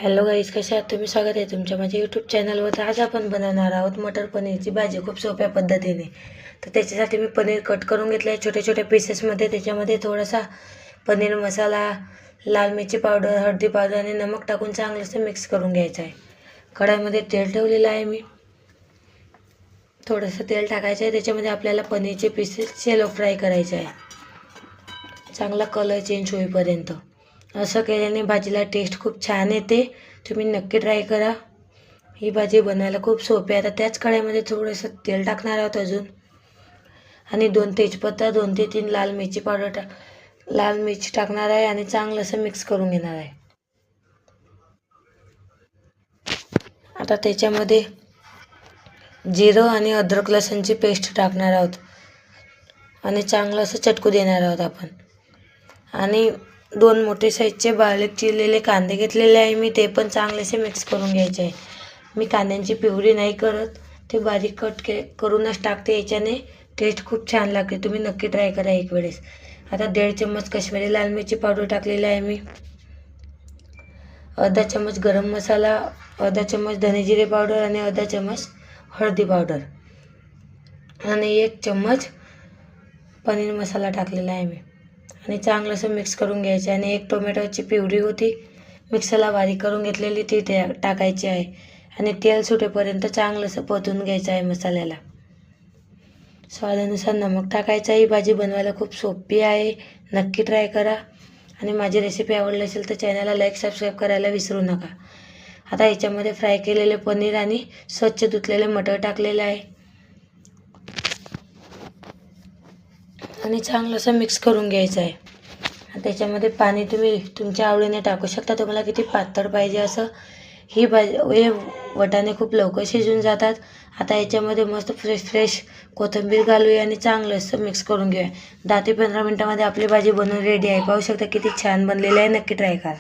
Hello guys, कशा आहात तुम्ही? स्वागत आहे तुमच्या माझ्या यूट्यूब चॅनलवर. तर आज आपण बनवणार आहोत मटर पनीरची भाजी खूप सोप्या पद्धतीने. तर त्याच्यासाठी मी पनीर कट करून घेतलं आहे छोट्या छोट्या पीसेसमध्ये. त्याच्यामध्ये थोडासा पनीर मसाला, लाल मिरची पावडर, हळदी पावडर आणि नमक टाकून चांगलंसं मिक्स करून घ्यायचं आहे. कढईमध्ये तेल ठेवलेलं आहे मी. थोडंसं तेल टाकायचं आहे. त्याच्यामध्ये आपल्याला पनीरचे पीसेस शॅलो फ्राय करायचे आहे, चांगला कलर चेंज होईपर्यंत. असं केल्याने भाजीला टेस्ट खूप छान येते. तुम्ही नक्की ट्राय करा. ही भाजी बनवायला खूप सोपी आहे. आता त्याच कढईमध्ये थोडंसं तेल टाकणार आहोत अजून, आणि 2 तेजपत्ता, 2 ते 3 लाल मिरची टाकणार आहे आणि चांगलं असं मिक्स करून घेणार आहे. आता त्याच्यामध्ये जिरं आणि अद्रक लसूणची पेस्ट टाकणार आहोत आणि चांगलं असं चटकू देणार आहोत आपण. आणि 2 मोठे साईजचे बारीक चिरलेले कांदे घेतलेले आहे मी, ते पण चांगलेसे मिक्स करून घ्यायचे आहे. मी कांद्यांची प्युरी नाही करत, ते बारीक करूनच टाकते. याच्याने टेस्ट खूप छान लागते. तुम्ही नक्की ट्राय करा एक वेळेस. आता 1.5 चम्मच काश्मीरी लाल मिरची पावडर टाकलेली आहे मी, अर्धा चम्मच गरम मसाला, अर्धा चम्मच धने जिरे पावडर आणि अर्धा चम्मच हळदी पावडर आणि 1 चम्मच पनीर मसाला टाकलेला आहे मी. आणि चांगलं असं मिक्स करून घ्यायचं आहे. आणि 1 टोमॅटोची प्युरी होती मिक्सरला बारीक करून घेतलेली, ती टाकायची आहे. आणि तेल सुटेपर्यंत चांगलं असं परतून घ्यायचं आहे मसाल्याला. स्वादानुसार नमक टाकायचं आहे. ही भाजी बनवायला खूप सोपी आहे, नक्की ट्राय करा. आणि माझी रेसिपी आवडली असेल तर चॅनलला लाईक सबस्क्राईब करायला विसरू नका. आता याच्यामध्ये फ्राय केलेले पनीर आणि स्वच्छ धुतलेले मटर टाकलेले आहे आणि चांगलं असं मिक्स करून घ्यायचं आहे. त्याच्यामध्ये पाणी तुम्ही तुमच्या आवडीने टाकू शकता, तुम्हाला किती पातळ पाहिजे असं. ही भाजी हे वाटाणे खूप लवकर शिजून जातात. आता याच्यामध्ये मस्त फ्रेश कोथिंबीर घालूया आणि चांगलं असं मिक्स करून घेऊया. 10 ते 15 मिनटामध्ये आपली भाजी बनवून रेडी आहे. पाहू शकता किती छान बनलेली आहे. नक्की ट्राय करा.